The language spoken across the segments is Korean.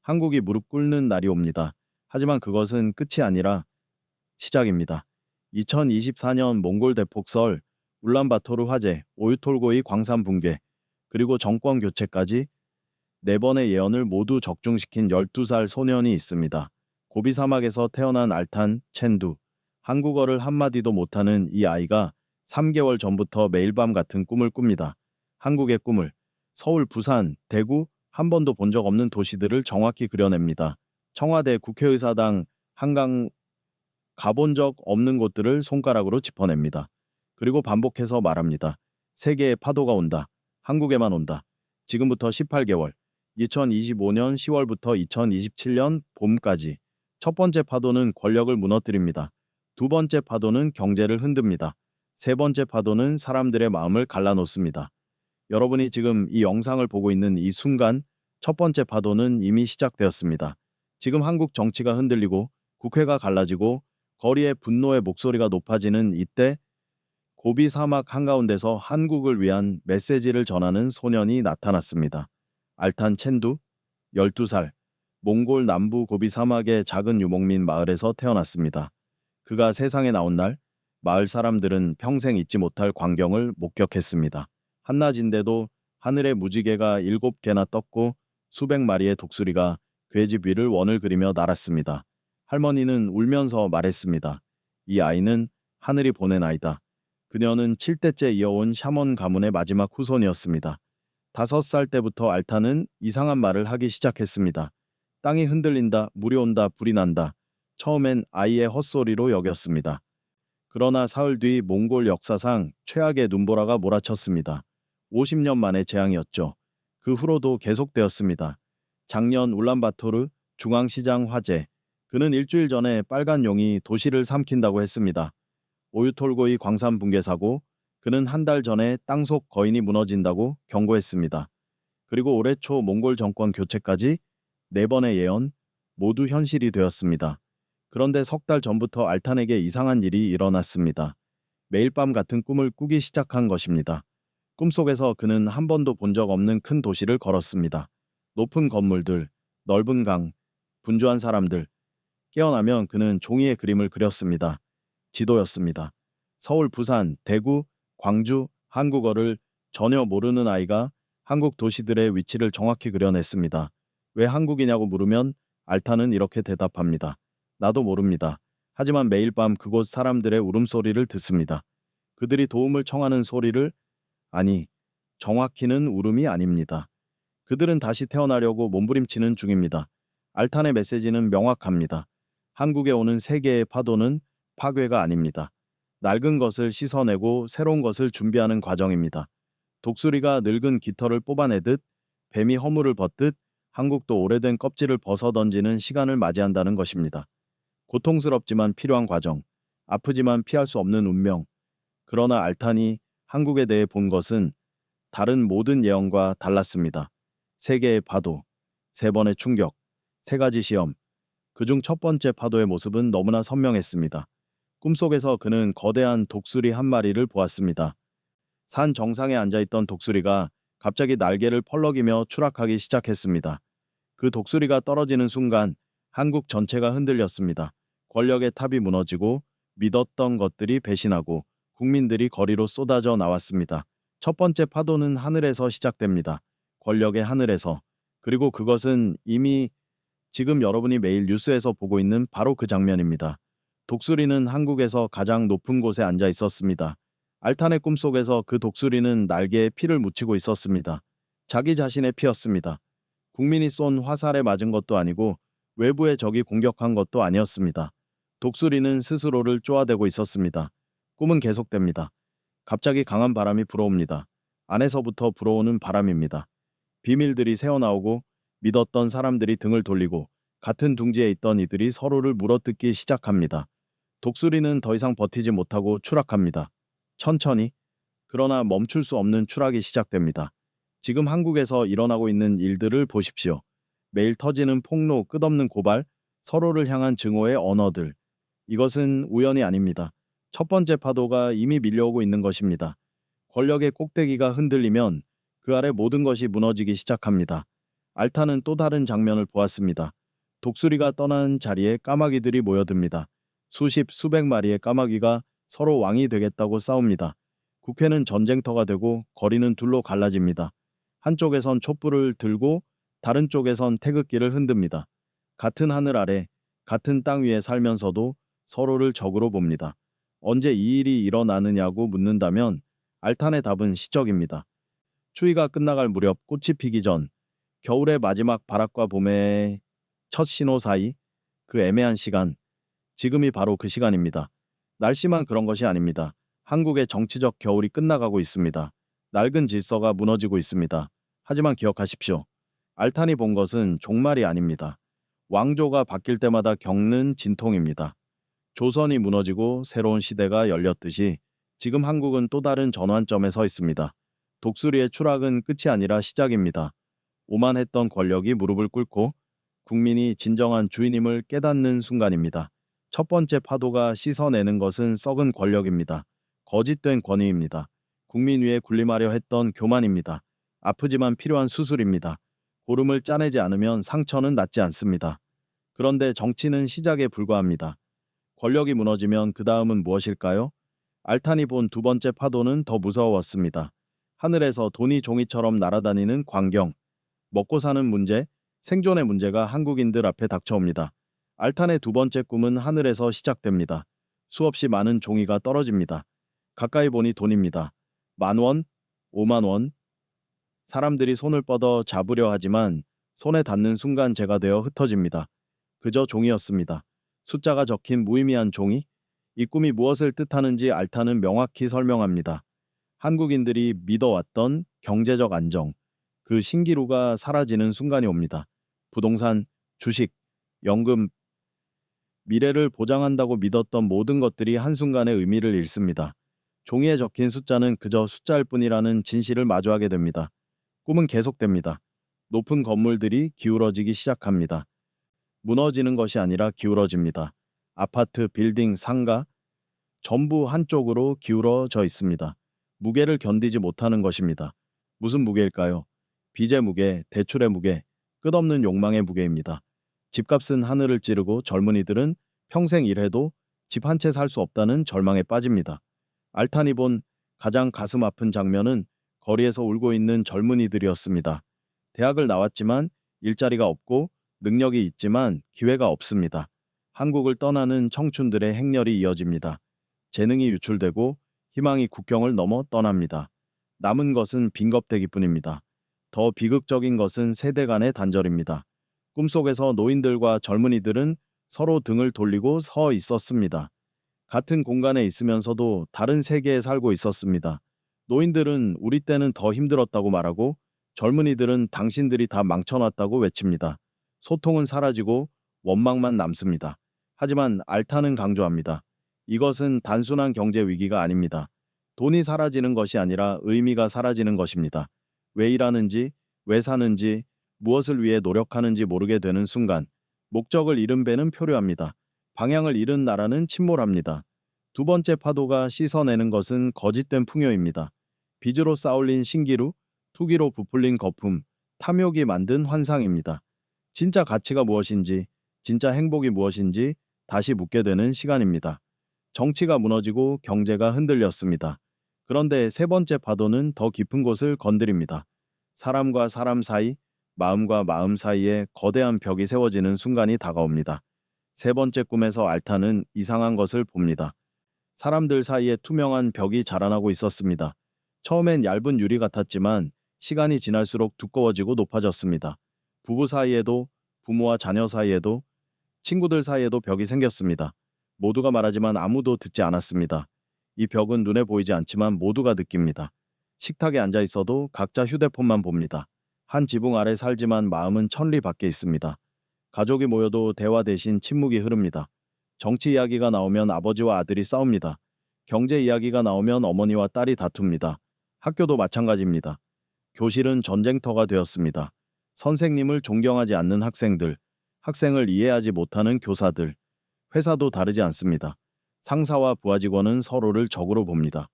한국이 무릎 꿇는 날이 옵니다. 하지만 그것은 끝이 아니라 시작입니다. 2024년 몽골 대폭설, 울란바토르 화재, 오유톨고이 광산 붕괴, 그리고 정권 교체까지 네 번의 예언을 모두 적중시킨 12살 소년이 있습니다. 고비 사막에서 태어난 알탄 첸두. 한국어를 한마디도 못하는 이 아이가 3개월 전부터 매일 밤 같은 꿈을 꿉니다. 한국의 꿈을. 서울, 부산, 대구, 한 번도 본 적 없는 도시들을 정확히 그려냅니다. 청와대, 국회의사당, 한강, 가본 적 없는 곳들을 손가락으로 짚어냅니다. 그리고 반복해서 말합니다. 세계의 파도가 온다. 한국에만 온다. 지금부터 18개월. 2025년 10월부터 2027년 봄까지. 첫 번째 파도는 권력을 무너뜨립니다. 두 번째 파도는 경제를 흔듭니다. 세 번째 파도는 사람들의 마음을 갈라놓습니다. 여러분이 지금 이 영상을 보고 있는 이 순간 첫 번째 파도는 이미 시작되었습니다. 지금 한국 정치가 흔들리고 국회가 갈라지고 거리에 분노의 목소리가 높아지는 이때 고비 사막 한가운데서 한국을 위한 메시지를 전하는 소년이 나타났습니다. 알탄 첸두, 12살, 몽골 남부 고비 사막의 작은 유목민 마을에서 태어났습니다. 그가 세상에 나온 날, 마을 사람들은 평생 잊지 못할 광경을 목격했습니다. 한낮인데도 하늘에 무지개가 7개나 떴고 수백 마리의 독수리가 괴집 위를 원을 그리며 날았습니다. 할머니는 울면서 말했습니다. 이 아이는 하늘이 보낸 아이다. 그녀는 7대째 이어온 샤먼 가문의 마지막 후손이었습니다. 5살 때부터 알타는 이상한 말을 하기 시작했습니다. 땅이 흔들린다, 물이 온다, 불이 난다. 처음엔 아이의 헛소리로 여겼습니다. 그러나 사흘 뒤 몽골 역사상 최악의 눈보라가 몰아쳤습니다. 50년 만의 재앙이었죠. 그 후로도 계속되었습니다. 작년 울란바토르 중앙시장 화재. 그는 일주일 전에 빨간 용이 도시를 삼킨다고 했습니다. 오유톨고이 광산 붕괴 사고. 그는 한 달 전에 땅속 거인이 무너진다고 경고했습니다. 그리고 올해 초 몽골 정권 교체까지 네 번의 예언 모두 현실이 되었습니다. 그런데 석 달 전부터 알탄에게 이상한 일이 일어났습니다. 매일 밤 같은 꿈을 꾸기 시작한 것입니다. 꿈속에서 그는 한 번도 본 적 없는 큰 도시를 걸었습니다. 높은 건물들, 넓은 강, 분주한 사람들. 깨어나면 그는 종이에 그림을 그렸습니다. 지도였습니다. 서울, 부산, 대구, 광주, 한국어를 전혀 모르는 아이가 한국 도시들의 위치를 정확히 그려냈습니다. 왜 한국이냐고 물으면 알타는 이렇게 대답합니다. 나도 모릅니다. 하지만 매일 밤 그곳 사람들의 울음소리를 듣습니다. 그들이 도움을 청하는 소리를, 아니, 정확히는 울음이 아닙니다. 그들은 다시 태어나려고 몸부림치는 중입니다. 알탄의 메시지는 명확합니다. 한국에 오는 세계의 파도는 파괴가 아닙니다. 낡은 것을 씻어내고 새로운 것을 준비하는 과정입니다. 독수리가 늙은 깃털을 뽑아내듯 뱀이 허물을 벗듯 한국도 오래된 껍질을 벗어던지는 시간을 맞이한다는 것입니다. 고통스럽지만 필요한 과정, 아프지만 피할 수 없는 운명. 그러나 알탄이 한국에 대해 본 것은 다른 모든 예언과 달랐습니다. 세 개의 파도, 세 번의 충격, 세 가지 시험. 그중 첫 번째 파도의 모습은 너무나 선명했습니다. 꿈속에서 그는 거대한 독수리 한 마리를 보았습니다. 산 정상에 앉아있던 독수리가 갑자기 날개를 펄럭이며 추락하기 시작했습니다. 그 독수리가 떨어지는 순간 한국 전체가 흔들렸습니다. 권력의 탑이 무너지고 믿었던 것들이 배신하고 국민들이 거리로 쏟아져 나왔습니다. 첫 번째 파도는 하늘에서 시작됩니다. 권력의 하늘에서. 그리고 그것은 이미 지금 여러분이 매일 뉴스에서 보고 있는 바로 그 장면입니다. 독수리는 한국에서 가장 높은 곳에 앉아 있었습니다. 알탄의 꿈속에서 그 독수리는 날개에 피를 묻히고 있었습니다. 자기 자신의 피였습니다. 국민이 쏜 화살에 맞은 것도 아니고 외부의 적이 공격한 것도 아니었습니다. 독수리는 스스로를 쪼아대고 있었습니다. 꿈은 계속됩니다. 갑자기 강한 바람이 불어옵니다. 안에서부터 불어오는 바람입니다. 비밀들이 새어나오고 믿었던 사람들이 등을 돌리고 같은 둥지에 있던 이들이 서로를 물어뜯기 시작합니다. 독수리는 더 이상 버티지 못하고 추락합니다. 천천히, 그러나 멈출 수 없는 추락이 시작됩니다. 지금 한국에서 일어나고 있는 일들을 보십시오. 매일 터지는 폭로, 끝없는 고발, 서로를 향한 증오의 언어들. 이것은 우연이 아닙니다. 첫 번째 파도가 이미 밀려오고 있는 것입니다. 권력의 꼭대기가 흔들리면 그 아래 모든 것이 무너지기 시작합니다. 알타는 또 다른 장면을 보았습니다. 독수리가 떠난 자리에 까마귀들이 모여듭니다. 수십, 수백 마리의 까마귀가 서로 왕이 되겠다고 싸웁니다. 국회는 전쟁터가 되고 거리는 둘로 갈라집니다. 한쪽에선 촛불을 들고 다른 쪽에선 태극기를 흔듭니다. 같은 하늘 아래, 같은 땅 위에 살면서도 서로를 적으로 봅니다. 언제 이 일이 일어나느냐고 묻는다면 알탄의 답은 시적입니다. 추위가 끝나갈 무렵 꽃이 피기 전, 겨울의 마지막 바람과 봄의 첫 신호 사이, 그 애매한 시간, 지금이 바로 그 시간입니다. 날씨만 그런 것이 아닙니다. 한국의 정치적 겨울이 끝나가고 있습니다. 낡은 질서가 무너지고 있습니다. 하지만 기억하십시오. 알탄이 본 것은 종말이 아닙니다. 왕조가 바뀔 때마다 겪는 진통입니다. 조선이 무너지고 새로운 시대가 열렸듯이 지금 한국은 또 다른 전환점에 서 있습니다. 독수리의 추락은 끝이 아니라 시작입니다. 오만했던 권력이 무릎을 꿇고 국민이 진정한 주인임을 깨닫는 순간입니다. 첫 번째 파도가 씻어내는 것은 썩은 권력입니다. 거짓된 권위입니다. 국민 위에 군림하려 했던 교만입니다. 아프지만 필요한 수술입니다. 고름을 짜내지 않으면 상처는 낫지 않습니다. 그런데 정치는 시작에 불과합니다. 권력이 무너지면 그 다음은 무엇일까요? 알탄이 본 두 번째 파도는 더 무서웠습니다. 하늘에서 돈이 종이처럼 날아다니는 광경, 먹고 사는 문제, 생존의 문제가 한국인들 앞에 닥쳐옵니다. 알탄의 두 번째 꿈은 하늘에서 시작됩니다. 수없이 많은 종이가 떨어집니다. 가까이 보니 돈입니다. 10,000원, 50,000원. 사람들이 손을 뻗어 잡으려 하지만 손에 닿는 순간 제가 되어 흩어집니다. 그저 종이었습니다. 숫자가 적힌 무의미한 종이? 이 꿈이 무엇을 뜻하는지 알탄은 명확히 설명합니다. 한국인들이 믿어왔던 경제적 안정, 그 신기루가 사라지는 순간이 옵니다. 부동산, 주식, 연금, 미래를 보장한다고 믿었던 모든 것들이 한순간에 의미를 잃습니다. 종이에 적힌 숫자는 그저 숫자일 뿐이라는 진실을 마주하게 됩니다. 꿈은 계속됩니다. 높은 건물들이 기울어지기 시작합니다. 무너지는 것이 아니라 기울어집니다. 아파트, 빌딩, 상가, 전부 한쪽으로 기울어져 있습니다. 무게를 견디지 못하는 것입니다. 무슨 무게일까요? 빚의 무게, 대출의 무게, 끝없는 욕망의 무게입니다. 집값은 하늘을 찌르고 젊은이들은 평생 일해도 집 한 채 살 수 없다는 절망에 빠집니다. 알탄이 본 가장 가슴 아픈 장면은 거리에서 울고 있는 젊은이들이었습니다. 대학을 나왔지만 일자리가 없고 능력이 있지만 기회가 없습니다. 한국을 떠나는 청춘들의 행렬이 이어집니다. 재능이 유출되고 희망이 국경을 넘어 떠납니다. 남은 것은 빈겁대기뿐입니다. 더 비극적인 것은 세대 간의 단절입니다. 꿈속에서 노인들과 젊은이들은 서로 등을 돌리고 서 있었습니다. 같은 공간에 있으면서도 다른 세계에 살고 있었습니다. 노인들은 우리 때는 더 힘들었다고 말하고 젊은이들은 당신들이 다 망쳐놨다고 외칩니다. 소통은 사라지고 원망만 남습니다. 하지만 알타는 강조합니다. 이것은 단순한 경제 위기가 아닙니다. 돈이 사라지는 것이 아니라 의미가 사라지는 것입니다. 왜 일하는지, 왜 사는지, 무엇을 위해 노력하는지 모르게 되는 순간, 목적을 잃은 배는 표류합니다. 방향을 잃은 나라는 침몰합니다. 두 번째 파도가 씻어내는 것은 거짓된 풍요입니다. 빚으로 쌓아올린 신기루, 투기로 부풀린 거품, 탐욕이 만든 환상입니다. 진짜 가치가 무엇인지, 진짜 행복이 무엇인지 다시 묻게 되는 시간입니다. 정치가 무너지고 경제가 흔들렸습니다. 그런데 세 번째 파도는 더 깊은 곳을 건드립니다. 사람과 사람 사이, 마음과 마음 사이에 거대한 벽이 세워지는 순간이 다가옵니다. 세 번째 꿈에서 알타는 이상한 것을 봅니다. 사람들 사이에 투명한 벽이 자라나고 있었습니다. 처음엔 얇은 유리 같았지만 시간이 지날수록 두꺼워지고 높아졌습니다. 부부 사이에도, 부모와 자녀 사이에도, 친구들 사이에도 벽이 생겼습니다. 모두가 말하지만 아무도 듣지 않았습니다. 이 벽은 눈에 보이지 않지만 모두가 느낍니다. 식탁에 앉아 있어도 각자 휴대폰만 봅니다. 한 지붕 아래 살지만 마음은 천리 밖에 있습니다. 가족이 모여도 대화 대신 침묵이 흐릅니다. 정치 이야기가 나오면 아버지와 아들이 싸웁니다. 경제 이야기가 나오면 어머니와 딸이 다툽니다. 학교도 마찬가지입니다. 교실은 전쟁터가 되었습니다. 선생님을 존경하지 않는 학생들, 학생을 이해하지 못하는 교사들, 회사도 다르지 않습니다. 상사와 부하 직원은 서로를 적으로 봅니다.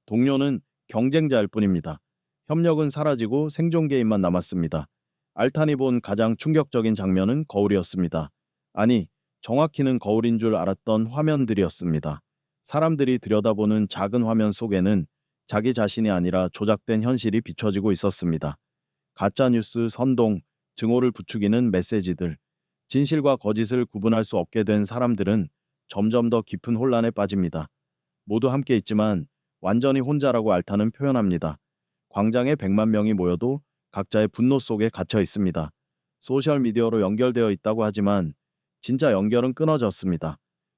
동료는 경쟁자일 뿐입니다. 협력은 사라지고 생존 게임만 남았습니다. 알탄이 본 가장 충격적인 장면은 거울이었습니다. 아니, 정확히는 거울인 줄 알았던 화면들이었습니다. 사람들이 들여다보는 작은 화면 속에는 자기 자신이 아니라 조작된 현실이 비춰지고 있었습니다. 가짜뉴스, 선동, 증오를 부추기는 메시지들, 진실과 거짓을 구분할 수 없게 된 사람들은 점점 더 깊은 혼란에 빠집니다. 모두 함께 있지만 완전히 혼자라고 알타는 표현합니다. 광장에 100만 명이 모여도 각자의 분노 속에 갇혀 있습니다. 소셜미디어로 연결되어 있다고 하지만 진짜 연결은 끊어졌습니다.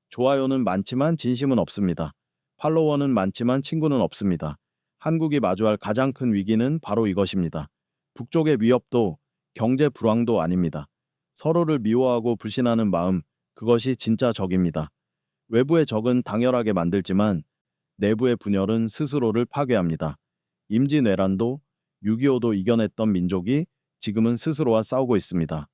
좋아요는 많지만 진심은 없습니다. 팔로워는 많지만 친구는 없습니다. 한국이 마주할 가장 큰 위기는 바로 이것입니다. 북쪽의 위협도 경제 불황도 아닙니다. 서로를 미워하고 불신하는 마음, 그것이 진짜 적입니다. 외부의 적은 당연하게 만들지만 내부의 분열은 스스로를 파괴합니다. 임진왜란도 6.25도 이겨냈던 민족이 지금은 스스로와 싸우고 있습니다.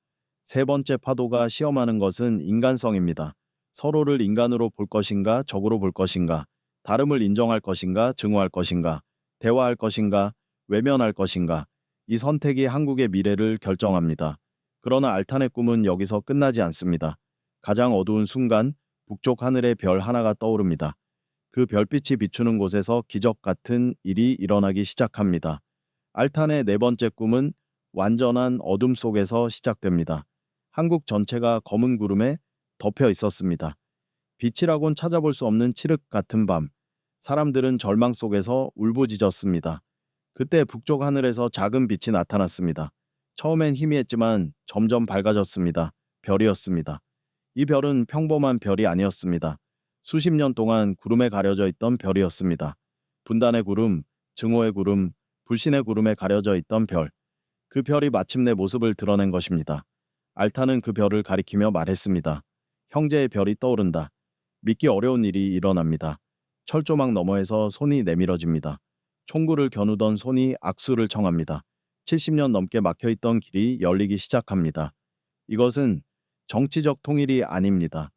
세 번째 파도가 시험하는 것은 인간성입니다. 서로를 인간으로 볼 것인가, 적으로 볼 것인가, 다름을 인정할 것인가, 증오할 것인가, 대화할 것인가, 외면할 것인가. 이 선택이 한국의 미래를 결정합니다. 그러나 알탄의 꿈은 여기서 끝나지 않습니다. 가장 어두운 순간, 북쪽 하늘에 별 하나가 떠오릅니다. 그 별빛이 비추는 곳에서 기적 같은 일이 일어나기 시작합니다. 알탄의 네 번째 꿈은 완전한 어둠 속에서 시작됩니다. 한국 전체가 검은 구름에 덮여 있었습니다. 빛이라곤 찾아볼 수 없는 칠흑 같은 밤, 사람들은 절망 속에서 울부짖었습니다. 그때 북쪽 하늘에서 작은 빛이 나타났습니다. 처음엔 희미했지만 점점 밝아졌습니다. 별이었습니다. 이 별은 평범한 별이 아니었습니다. 수십 년 동안 구름에 가려져 있던 별이었습니다. 분단의 구름, 증오의 구름, 불신의 구름에 가려져 있던 별. 그 별이 마침내 모습을 드러낸 것입니다. 알타는 그 별을 가리키며 말했습니다. 형제의 별이 떠오른다. 믿기 어려운 일이 일어납니다. 철조망 너머에서 손이 내밀어집니다. 총구를 겨누던 손이 악수를 청합니다. 70년 넘게 막혀있던 길이 열리기 시작합니다. 이것은 정치적 통일이 아닙니다.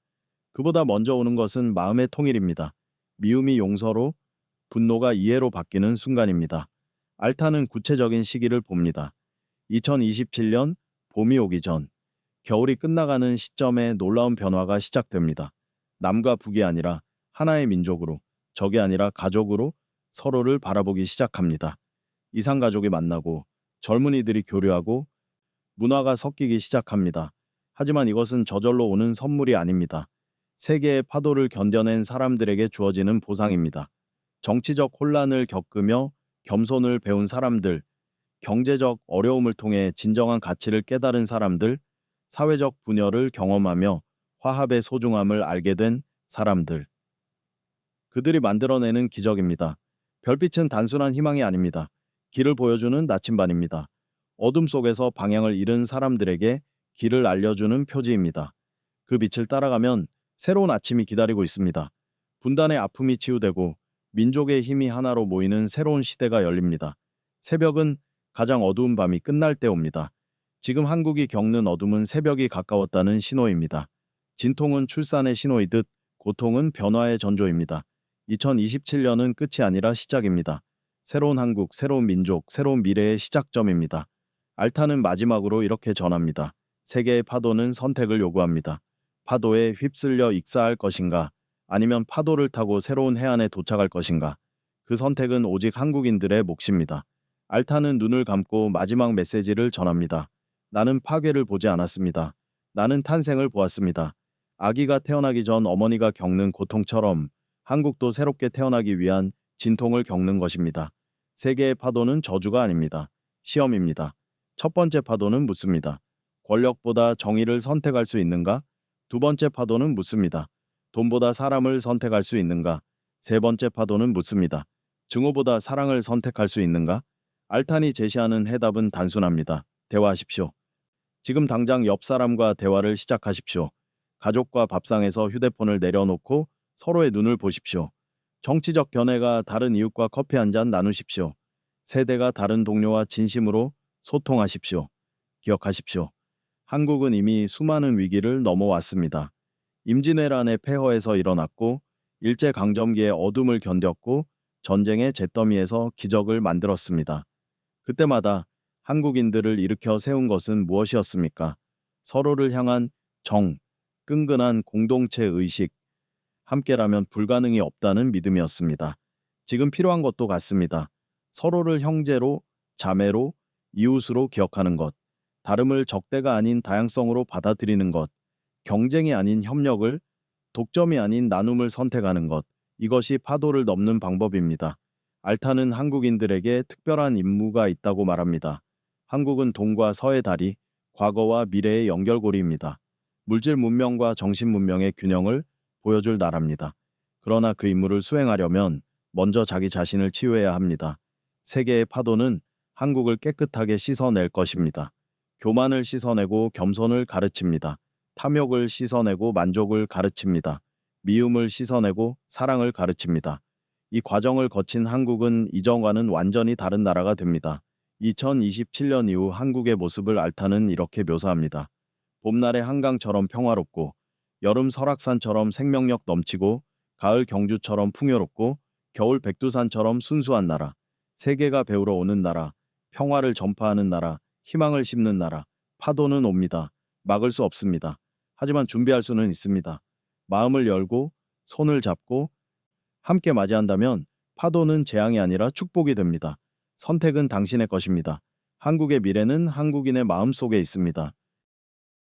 그보다 먼저 오는 것은 마음의 통일입니다. 미움이 용서로, 분노가 이해로 바뀌는 순간입니다. 알타는 구체적인 시기를 봅니다. 2027년 봄이 오기 전, 겨울이 끝나가는 시점에 놀라운 변화가 시작됩니다. 남과 북이 아니라 하나의 민족으로, 적이 아니라 가족으로 서로를 바라보기 시작합니다. 이상가족이 만나고 젊은이들이 교류하고 문화가 섞이기 시작합니다. 하지만 이것은 저절로 오는 선물이 아닙니다. 세계의 파도를 견뎌낸 사람들에게 주어지는 보상입니다. 정치적 혼란을 겪으며 겸손을 배운 사람들, 경제적 어려움을 통해 진정한 가치를 깨달은 사람들, 사회적 분열을 경험하며 화합의 소중함을 알게 된 사람들. 그들이 만들어내는 기적입니다. 별빛은 단순한 희망이 아닙니다. 길을 보여주는 나침반입니다. 어둠 속에서 방향을 잃은 사람들에게 길을 알려주는 표지입니다. 그 빛을 따라가면 새로운 아침이 기다리고 있습니다. 분단의 아픔이 치유되고 민족의 힘이 하나로 모이는 새로운 시대가 열립니다. 새벽은 가장 어두운 밤이 끝날 때 옵니다. 지금 한국이 겪는 어둠은 새벽이 가까웠다는 신호입니다. 진통은 출산의 신호이듯 고통은 변화의 전조입니다. 2027년은 끝이 아니라 시작입니다. 새로운 한국, 새로운 민족, 새로운 미래의 시작점입니다. 알타는 마지막으로 이렇게 전합니다. 세계의 파도는 선택을 요구합니다. 파도에 휩쓸려 익사할 것인가, 아니면 파도를 타고 새로운 해안에 도착할 것인가. 그 선택은 오직 한국인들의 몫입니다. 알타는 눈을 감고 마지막 메시지를 전합니다. 나는 파괴를 보지 않았습니다. 나는 탄생을 보았습니다. 아기가 태어나기 전 어머니가 겪는 고통처럼 한국도 새롭게 태어나기 위한 진통을 겪는 것입니다. 세계의 파도는 저주가 아닙니다. 시험입니다. 첫 번째 파도는 묻습니다. 권력보다 정의를 선택할 수 있는가? 두 번째 파도는 묻습니다. 돈보다 사람을 선택할 수 있는가? 세 번째 파도는 묻습니다. 증오보다 사랑을 선택할 수 있는가? 알탄이 제시하는 해답은 단순합니다. 대화하십시오. 지금 당장 옆 사람과 대화를 시작하십시오. 가족과 밥상에서 휴대폰을 내려놓고 서로의 눈을 보십시오. 정치적 견해가 다른 이웃과 커피 한 잔 나누십시오. 세대가 다른 동료와 진심으로 소통하십시오. 기억하십시오. 한국은 이미 수많은 위기를 넘어왔습니다. 임진왜란의 폐허에서 일어났고 일제강점기의 어둠을 견뎠고 전쟁의 잿더미에서 기적을 만들었습니다. 그때마다 한국인들을 일으켜 세운 것은 무엇이었습니까? 서로를 향한 정, 끈끈한 공동체 의식, 함께라면 불가능이 없다는 믿음이었습니다. 지금 필요한 것도 같습니다. 서로를 형제로, 자매로, 이웃으로 기억하는 것, 다름을 적대가 아닌 다양성으로 받아들이는 것, 경쟁이 아닌 협력을, 독점이 아닌 나눔을 선택하는 것, 이것이 파도를 넘는 방법입니다. 알타는 한국인들에게 특별한 임무가 있다고 말합니다. 한국은 동과 서의 다리, 과거와 미래의 연결고리입니다. 물질 문명과 정신 문명의 균형을 보여줄 나라입니다. 그러나 그 임무를 수행하려면 먼저 자기 자신을 치유해야 합니다. 세계의 파도는 한국을 깨끗하게 씻어낼 것입니다. 교만을 씻어내고 겸손을 가르칩니다. 탐욕을 씻어내고 만족을 가르칩니다. 미움을 씻어내고 사랑을 가르칩니다. 이 과정을 거친 한국은 이전과는 완전히 다른 나라가 됩니다. 2027년 이후 한국의 모습을 알타는 이렇게 묘사합니다. 봄날의 한강처럼 평화롭고, 여름 설악산처럼 생명력 넘치고, 가을 경주처럼 풍요롭고, 겨울 백두산처럼 순수한 나라, 세계가 배우러 오는 나라, 평화를 전파하는 나라, 희망을 심는 나라. 파도는 옵니다. 막을 수 없습니다. 하지만 준비할 수는 있습니다. 마음을 열고 손을 잡고 함께 맞이한다면 파도는 재앙이 아니라 축복이 됩니다. 선택은 당신의 것입니다. 한국의 미래는 한국인의 마음 속에 있습니다.